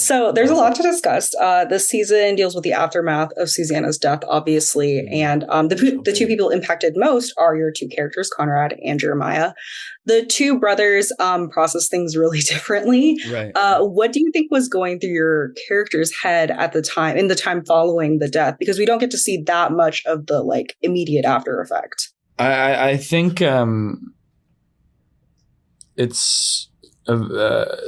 So there's a lot to discuss. This season deals with the aftermath of Susannah's death, obviously. And the two people impacted most are your two characters, Conrad and Jeremiah. The two brothers process things really differently. Right. What do you think was going through your character's head at the time, in the time following the death? Because we don't get to see that much of the like immediate after effect. I think it's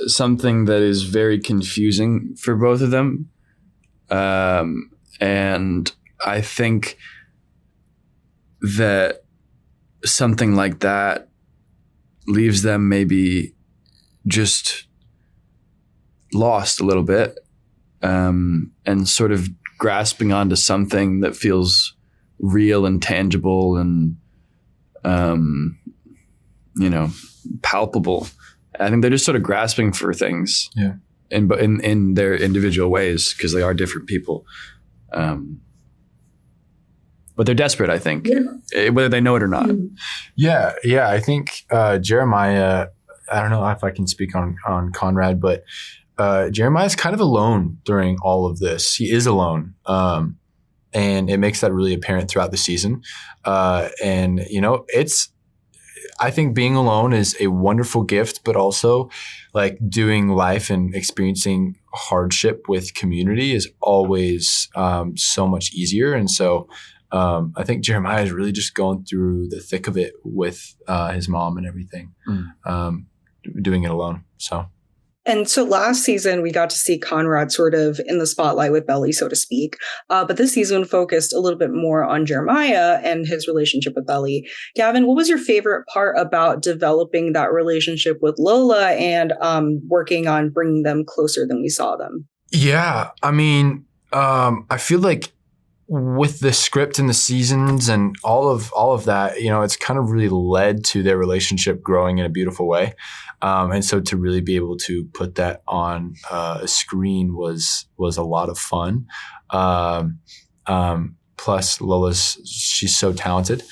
something that is very confusing for both of them. And I think that something like that leaves them maybe just lost a little bit, and sort of grasping onto something that feels real and tangible and, palpable. I think they're just sort of grasping for things, in their individual ways, because they are different people. But they're desperate, I think, whether they know it or not. Yeah. I think Jeremiah, I don't know if I can speak on Conrad, but Jeremiah's kind of alone during all of this. He is alone. And it makes that really apparent throughout the season. I think being alone is a wonderful gift, but also like doing life and experiencing hardship with community is always so much easier. And so I think Jeremiah is really just going through the thick of it with his mom and everything, doing it alone. And so last season, we got to see Conrad sort of in the spotlight with Belly, so to speak. But this season focused a little bit more on Jeremiah and his relationship with Belly. Gavin, what was your favorite part about developing that relationship with Lola and working on bringing them closer than we saw them? Yeah, I mean, I feel like with the script and the seasons and all of that, it's kind of really led to their relationship growing in a beautiful way. And so to really be able to put that on a screen was a lot of fun. Plus she's so talented.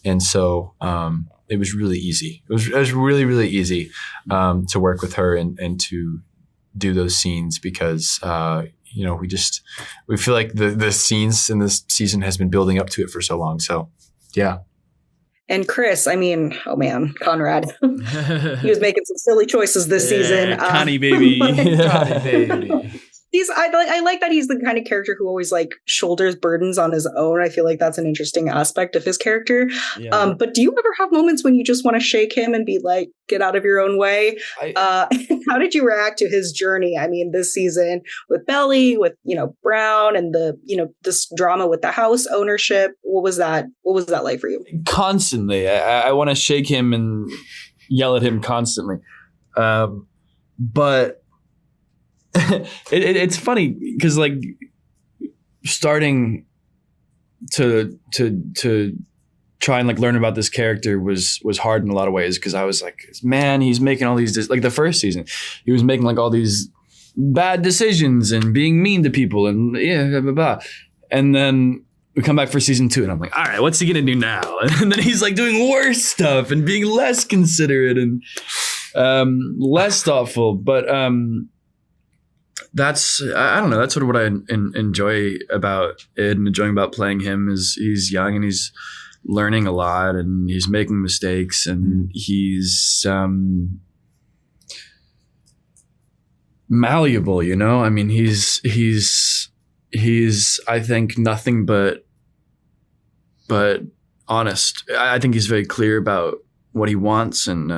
And so it was really easy. It was really, really easy to work with her and to do those scenes because we feel like the scenes in this season has been building up to it for so long. So, yeah. And Chris, I mean, oh man, Conrad, he was making some silly choices this season. Connie baby. Connie baby. I like that he's the kind of character who always like shoulders burdens on his own. I feel like that's an interesting aspect of his character. Yeah. But do you ever have moments when you just want to shake him and be like, get out of your own way? How did you react to his journey? I mean, this season with Belly, with, Brown and this drama with the house ownership. What was that like for you? Constantly. I want to shake him and yell at him constantly. But it's funny because like starting to try and like learn about this character was hard in a lot of ways because I was like, man, he's making all these like the first season he was making like all these bad decisions and being mean to people and blah, blah, blah. And then we come back for season 2 and I'm like, all right, what's he gonna do now? And then he's like doing worse stuff and being less considerate and less thoughtful, but that's I don't know. That's sort of what I enjoy about it and enjoying about playing him is he's young and he's learning a lot and he's making mistakes and he's malleable. I mean, he's I think nothing but honest. I think he's very clear about what he wants and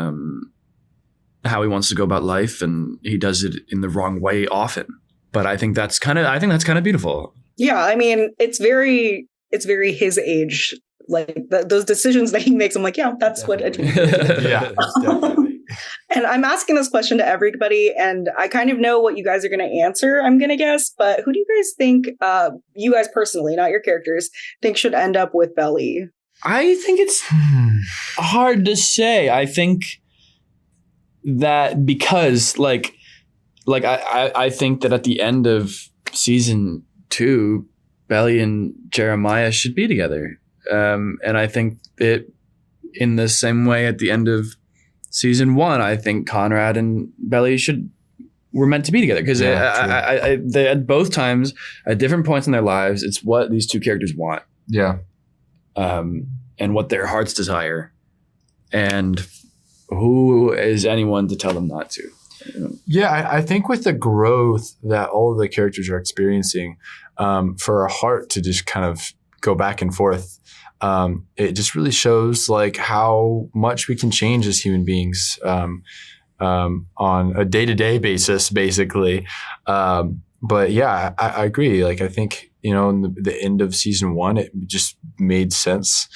how he wants to go about life, and he does it in the wrong way often. But I think that's kind of beautiful. Yeah, I mean, it's very his age. Like those decisions that he makes, I'm like, yeah, that's definitely. What. Yeah, definitely. And I'm asking this question to everybody, and I kind of know what you guys are going to answer. I'm going to guess, but who do you guys think? You guys personally, not your characters, think should end up with Belly? I think it's hard to say. I think that because like I think that at the end of season 2, Belly and Jeremiah should be together. And I think that in the same way at the end of season 1, I think Conrad and Belly should were meant to be together because they at both times at different points in their lives, it's what these two characters want. Yeah. And what their hearts desire, and who is anyone to tell them not to? Yeah, I think with the growth that all of the characters are experiencing, for a heart to just kind of go back and forth, it just really shows like how much we can change as human beings on a day-to-day basis, basically. But yeah, I agree. Like I think, you know, in the end of season 1, it just made sense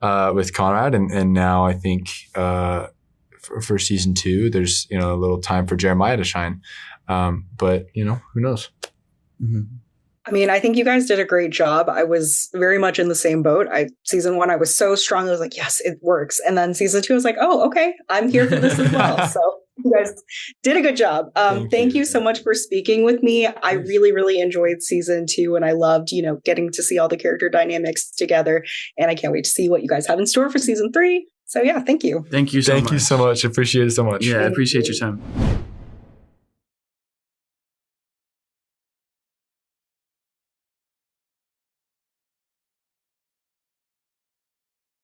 with Conrad, and now I think for season 2, there's, you know, a little time for Jeremiah to shine. But you know, who knows? Mm-hmm. I mean, I think you guys did a great job. I was very much in the same boat. Season 1, I was so strong. I was like, yes, it works. And then season 2, I was like, oh, okay, I'm here for this as well. So you guys did a good job. Thank you so much for speaking with me. I really, really enjoyed season 2, and I loved, you know, getting to see all the character dynamics together. And I can't wait to see what you guys have in store for season 3. So yeah, thank you. Thank you so much. Thank you so much. Appreciate it so much. Yeah, I appreciate your time.